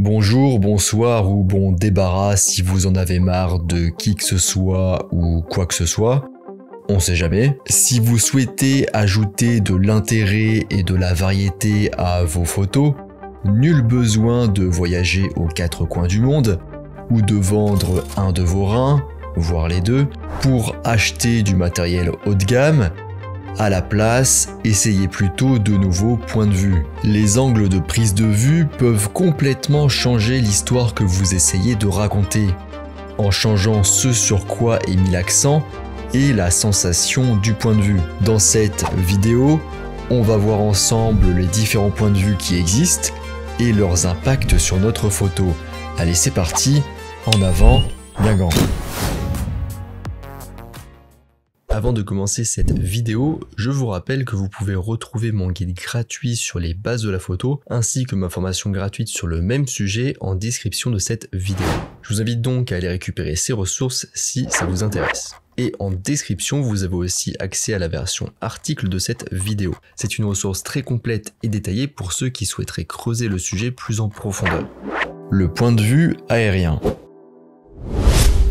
Bonjour, bonsoir ou bon débarras si vous en avez marre de qui que ce soit ou quoi que ce soit. On sait jamais. Si vous souhaitez ajouter de l'intérêt et de la variété à vos photos, nul besoin de voyager aux quatre coins du monde ou de vendre un de vos reins, voire les deux, pour acheter du matériel haut de gamme. À la place, essayez plutôt de nouveaux points de vue. Les angles de prise de vue peuvent complètement changer l'histoire que vous essayez de raconter, en changeant ce sur quoi est mis l'accent et la sensation du point de vue. Dans cette vidéo, on va voir ensemble les différents points de vue qui existent et leurs impacts sur notre photo. Allez, c'est parti, en avant, Guingamp. Avant de commencer cette vidéo, je vous rappelle que vous pouvez retrouver mon guide gratuit sur les bases de la photo, ainsi que ma formation gratuite sur le même sujet en description de cette vidéo. Je vous invite donc à aller récupérer ces ressources si ça vous intéresse. Et en description, vous avez aussi accès à la version article de cette vidéo. C'est une ressource très complète et détaillée pour ceux qui souhaiteraient creuser le sujet plus en profondeur. Le point de vue aérien.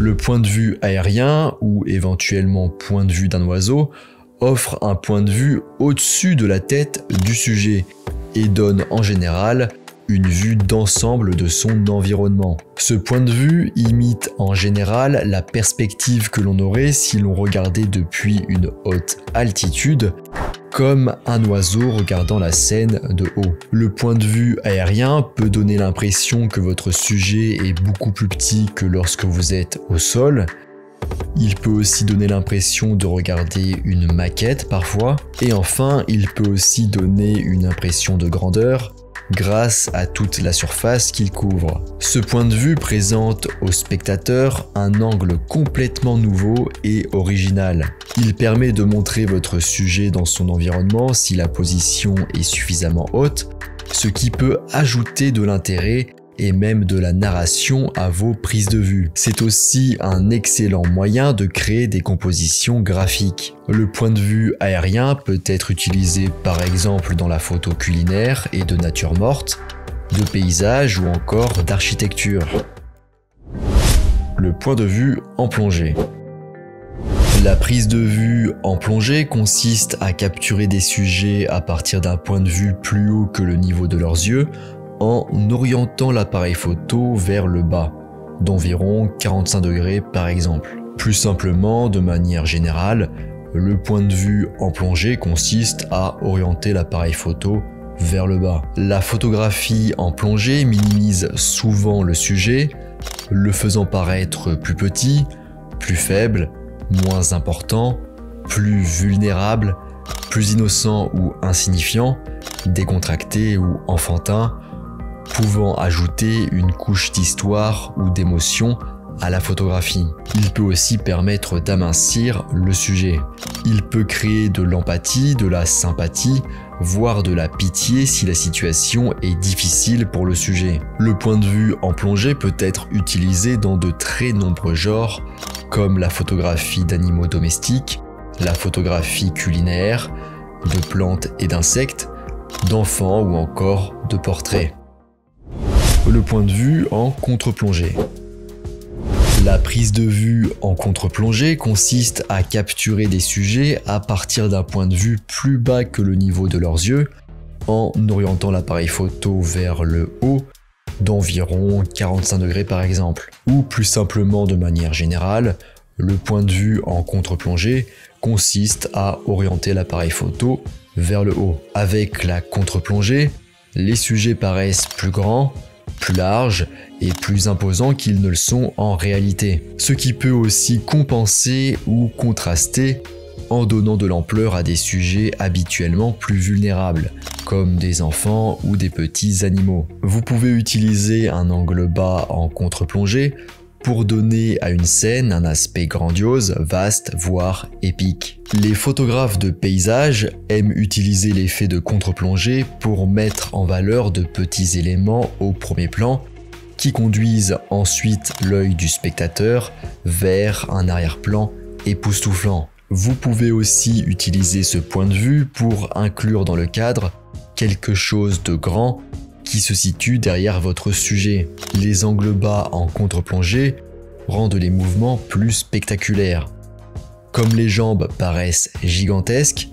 Le point de vue aérien, ou éventuellement point de vue d'un oiseau, offre un point de vue au-dessus de la tête du sujet et donne en général une vue d'ensemble de son environnement. Ce point de vue imite en général la perspective que l'on aurait si l'on regardait depuis une haute altitude, comme un oiseau regardant la scène de haut. Le point de vue aérien peut donner l'impression que votre sujet est beaucoup plus petit que lorsque vous êtes au sol. Il peut aussi donner l'impression de regarder une maquette parfois. Et enfin, il peut aussi donner une impression de grandeur grâce à toute la surface qu'il couvre. Ce point de vue présente au spectateur un angle complètement nouveau et original. Il permet de montrer votre sujet dans son environnement si la position est suffisamment haute, ce qui peut ajouter de l'intérêt et même de la narration à vos prises de vue. C'est aussi un excellent moyen de créer des compositions graphiques. Le point de vue aérien peut être utilisé par exemple dans la photo culinaire et de nature morte, de paysage ou encore d'architecture. Le point de vue en plongée. La prise de vue en plongée consiste à capturer des sujets à partir d'un point de vue plus haut que le niveau de leurs yeux, en orientant l'appareil photo vers le bas, d'environ 45 degrés par exemple. Plus simplement, de manière générale, le point de vue en plongée consiste à orienter l'appareil photo vers le bas. La photographie en plongée minimise souvent le sujet, le faisant paraître plus petit, plus faible, moins important, plus vulnérable, plus innocent ou insignifiant, décontracté ou enfantin, pouvant ajouter une couche d'histoire ou d'émotion à la photographie. Il peut aussi permettre d'amincir le sujet. Il peut créer de l'empathie, de la sympathie, voire de la pitié si la situation est difficile pour le sujet. Le point de vue en plongée peut être utilisé dans de très nombreux genres, comme la photographie d'animaux domestiques, la photographie culinaire, de plantes et d'insectes, d'enfants ou encore de portraits. Le point de vue en contre-plongée. La prise de vue en contre-plongée consiste à capturer des sujets à partir d'un point de vue plus bas que le niveau de leurs yeux, en orientant l'appareil photo vers le haut, d'environ 45 degrés par exemple. Ou plus simplement de manière générale, le point de vue en contre-plongée consiste à orienter l'appareil photo vers le haut. Avec la contre-plongée, les sujets paraissent plus grands, plus larges et plus imposants qu'ils ne le sont en réalité. Ce qui peut aussi compenser ou contraster en donnant de l'ampleur à des sujets habituellement plus vulnérables, comme des enfants ou des petits animaux. Vous pouvez utiliser un angle bas en contre-plongée pour donner à une scène un aspect grandiose, vaste, voire épique. Les photographes de paysage aiment utiliser l'effet de contre-plongée pour mettre en valeur de petits éléments au premier plan qui conduisent ensuite l'œil du spectateur vers un arrière-plan époustouflant. Vous pouvez aussi utiliser ce point de vue pour inclure dans le cadre quelque chose de grand qui se situe derrière votre sujet. Les angles bas en contre-plongée rendent les mouvements plus spectaculaires. Comme les jambes paraissent gigantesques,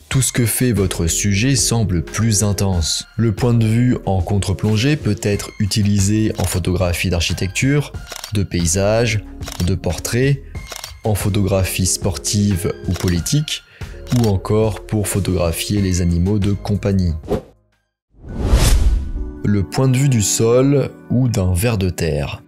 tout ce que fait votre sujet semble plus intense. Le point de vue en contre-plongée peut être utilisé en photographie d'architecture, de paysage, de portrait, en photographie sportive ou politique, ou encore pour photographier les animaux de compagnie. Le point de vue du sol ou d'un ver de terre.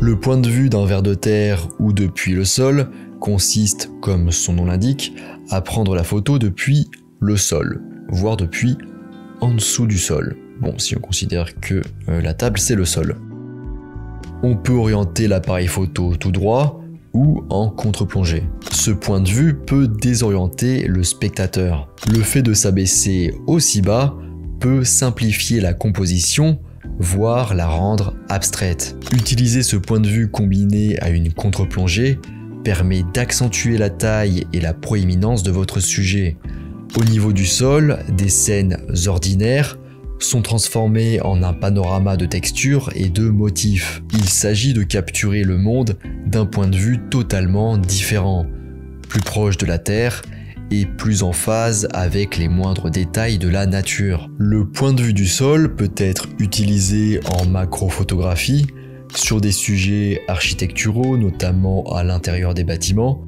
Le point de vue d'un ver de terre ou depuis le sol consiste, comme son nom l'indique, à prendre la photo depuis le sol, voire depuis en dessous du sol. Bon, si on considère que la table c'est le sol. On peut orienter l'appareil photo tout droit ou en contre-plongée. Ce point de vue peut désorienter le spectateur. Le fait de s'abaisser aussi bas peut simplifier la composition, voire la rendre abstraite. Utiliser ce point de vue combiné à une contre-plongée permet d'accentuer la taille et la proéminence de votre sujet. Au niveau du sol, des scènes ordinaires sont transformées en un panorama de textures et de motifs. Il s'agit de capturer le monde d'un point de vue totalement différent, plus proche de la Terre et plus en phase avec les moindres détails de la nature. Le point de vue du sol peut être utilisé en macrophotographie, sur des sujets architecturaux, notamment à l'intérieur des bâtiments,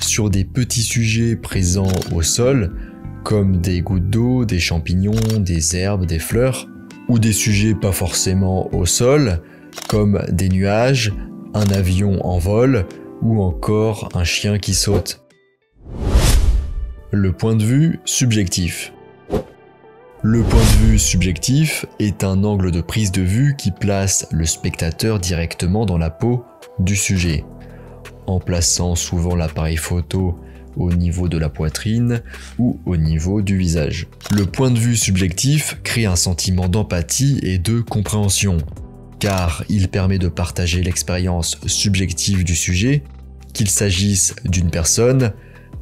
sur des petits sujets présents au sol, comme des gouttes d'eau, des champignons, des herbes, des fleurs, ou des sujets pas forcément au sol, comme des nuages, un avion en vol, ou encore un chien qui saute. Le point de vue subjectif. Le point de vue subjectif est un angle de prise de vue qui place le spectateur directement dans la peau du sujet, en plaçant souvent l'appareil photo au niveau de la poitrine ou au niveau du visage. Le point de vue subjectif crée un sentiment d'empathie et de compréhension, car il permet de partager l'expérience subjective du sujet, qu'il s'agisse d'une personne,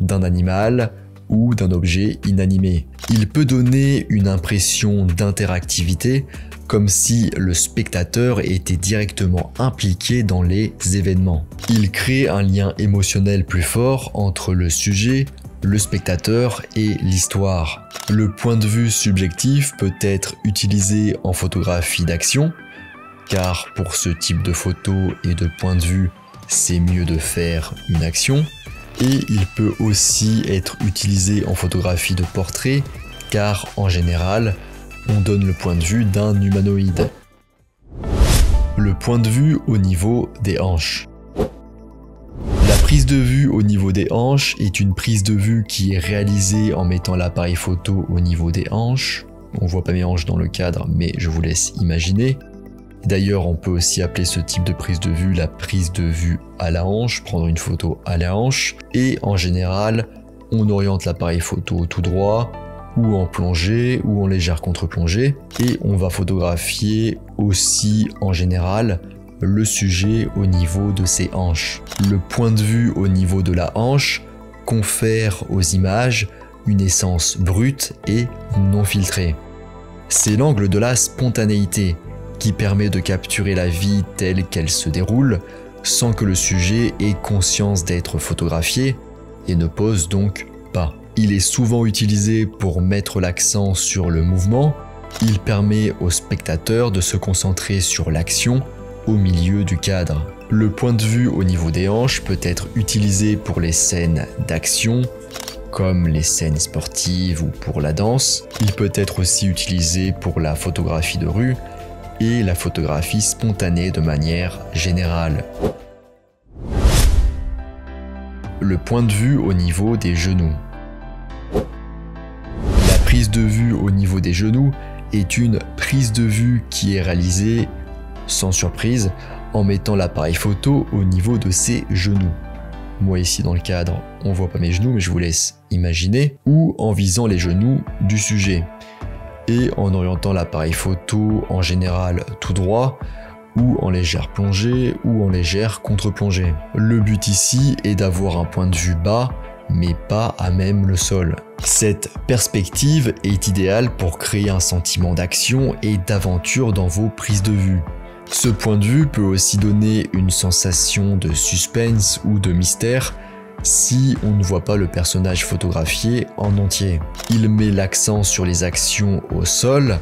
d'un animal, ou d'un objet inanimé. Il peut donner une impression d'interactivité, comme si le spectateur était directement impliqué dans les événements. Il crée un lien émotionnel plus fort entre le sujet, le spectateur et l'histoire. Le point de vue subjectif peut être utilisé en photographie d'action, car pour ce type de photo et de point de vue, c'est mieux de faire une action. Et il peut aussi être utilisé en photographie de portrait, car en général, on donne le point de vue d'un humanoïde. Le point de vue au niveau des hanches. La prise de vue au niveau des hanches est une prise de vue qui est réalisée en mettant l'appareil photo au niveau des hanches. On voit pas mes hanches dans le cadre, mais je vous laisse imaginer. D'ailleurs, on peut aussi appeler ce type de prise de vue la prise de vue à la hanche, prendre une photo à la hanche. Et en général, on oriente l'appareil photo tout droit, ou en plongée, ou en légère contre-plongée. Et on va photographier aussi, en général, le sujet au niveau de ses hanches. Le point de vue au niveau de la hanche confère aux images une essence brute et non filtrée. C'est l'angle de la spontanéité, qui permet de capturer la vie telle qu'elle se déroule sans que le sujet ait conscience d'être photographié et ne pose donc pas. Il est souvent utilisé pour mettre l'accent sur le mouvement. Il permet au spectateur de se concentrer sur l'action au milieu du cadre. Le point de vue au niveau des hanches peut être utilisé pour les scènes d'action, comme les scènes sportives ou pour la danse. Il peut être aussi utilisé pour la photographie de rue et la photographie spontanée de manière générale. Le point de vue au niveau des genoux. La prise de vue au niveau des genoux est une prise de vue qui est réalisée, sans surprise, en mettant l'appareil photo au niveau de ses genoux. Moi ici dans le cadre, on voit pas mes genoux, mais je vous laisse imaginer, ou en visant les genoux du sujet. Et en orientant l'appareil photo en général tout droit, ou en légère plongée, ou en légère contre-plongée. Le but ici est d'avoir un point de vue bas mais pas à même le sol. Cette perspective est idéale pour créer un sentiment d'action et d'aventure dans vos prises de vue. Ce point de vue peut aussi donner une sensation de suspense ou de mystère si on ne voit pas le personnage photographié en entier. Il met l'accent sur les actions au sol,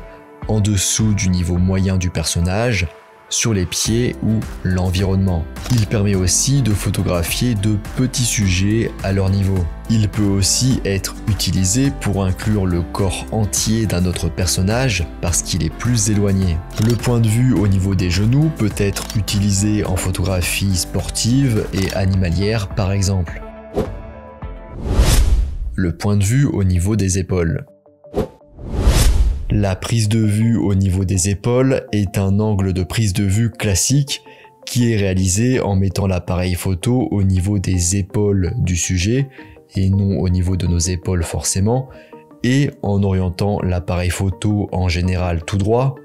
en dessous du niveau moyen du personnage, sur les pieds ou l'environnement. Il permet aussi de photographier de petits sujets à leur niveau. Il peut aussi être utilisé pour inclure le corps entier d'un autre personnage parce qu'il est plus éloigné. Le point de vue au niveau des genoux peut être utilisé en photographie sportive et animalière par exemple. Le point de vue au niveau des épaules. La prise de vue au niveau des épaules est un angle de prise de vue classique qui est réalisé en mettant l'appareil photo au niveau des épaules du sujet et non au niveau de nos épaules forcément, et en orientant l'appareil photo en général tout droit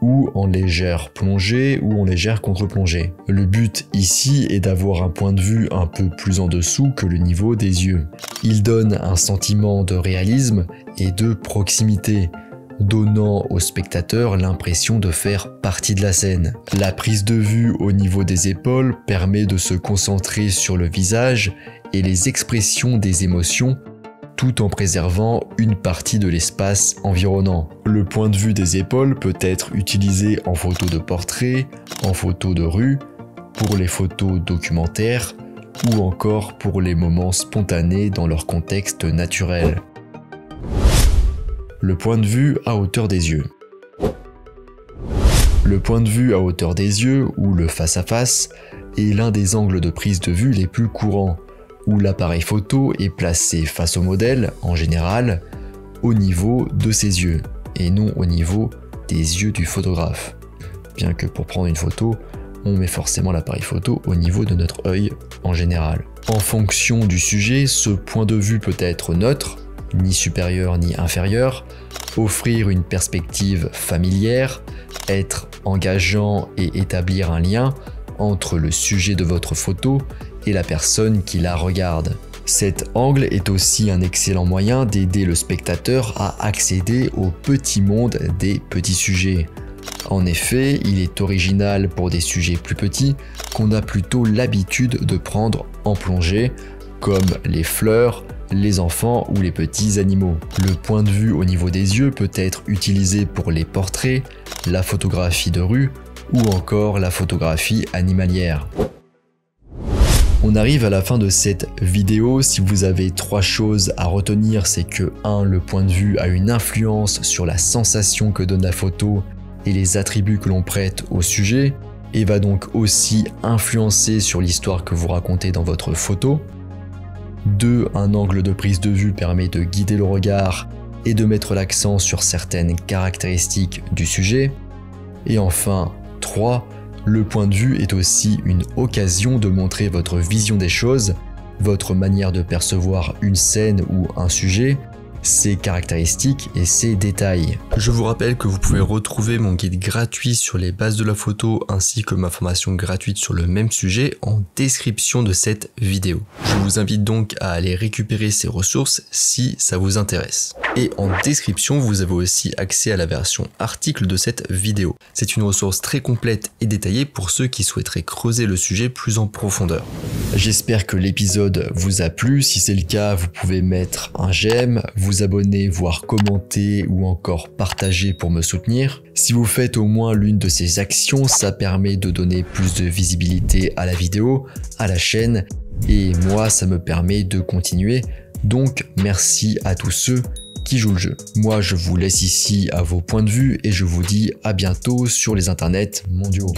ou en légère plongée ou en légère contre-plongée. Le but ici est d'avoir un point de vue un peu plus en dessous que le niveau des yeux. Il donne un sentiment de réalisme et de proximité, donnant au spectateur l'impression de faire partie de la scène. La prise de vue au niveau des épaules permet de se concentrer sur le visage et les expressions des émotions tout en préservant une partie de l'espace environnant. Le point de vue des épaules peut être utilisé en photo de portrait, en photo de rue, pour les photos documentaires ou encore pour les moments spontanés dans leur contexte naturel. Le point de vue à hauteur des yeux. Le point de vue à hauteur des yeux, ou le face-à-face, est l'un des angles de prise de vue les plus courants, où l'appareil photo est placé face au modèle, en général, au niveau de ses yeux, et non au niveau des yeux du photographe. Bien que pour prendre une photo, on met forcément l'appareil photo au niveau de notre œil, en général. En fonction du sujet, ce point de vue peut être neutre, ni supérieur ni inférieur, offrir une perspective familière, être engageant et établir un lien entre le sujet de votre photo et la personne qui la regarde. Cet angle est aussi un excellent moyen d'aider le spectateur à accéder au petit monde des petits sujets. En effet, il est original pour des sujets plus petits qu'on a plutôt l'habitude de prendre en plongée, comme les fleurs, les enfants ou les petits animaux. Le point de vue au niveau des yeux peut être utilisé pour les portraits, la photographie de rue ou encore la photographie animalière. On arrive à la fin de cette vidéo. Si vous avez 3 choses à retenir, c'est que 1. Le point de vue a une influence sur la sensation que donne la photo et les attributs que l'on prête au sujet, et va donc aussi influencer sur l'histoire que vous racontez dans votre photo. 2. Un angle de prise de vue permet de guider le regard et de mettre l'accent sur certaines caractéristiques du sujet. Et enfin, 3. Le point de vue est aussi une occasion de montrer votre vision des choses, votre manière de percevoir une scène ou un sujet, ses caractéristiques et ses détails. Je vous rappelle que vous pouvez retrouver mon guide gratuit sur les bases de la photo ainsi que ma formation gratuite sur le même sujet en description de cette vidéo. Je vous invite donc à aller récupérer ces ressources si ça vous intéresse. Et en description, vous avez aussi accès à la version article de cette vidéo. C'est une ressource très complète et détaillée pour ceux qui souhaiteraient creuser le sujet plus en profondeur. J'espère que l'épisode vous a plu. Si c'est le cas, vous pouvez mettre un j'aime, vous abonner, voire commenter ou encore partager pour me soutenir. Si vous faites au moins l'une de ces actions, ça permet de donner plus de visibilité à la vidéo, à la chaîne, et moi ça me permet de continuer. Donc merci à tous ceux qui jouent le jeu. Moi je vous laisse ici à vos points de vue et je vous dis à bientôt sur les internets mondiaux.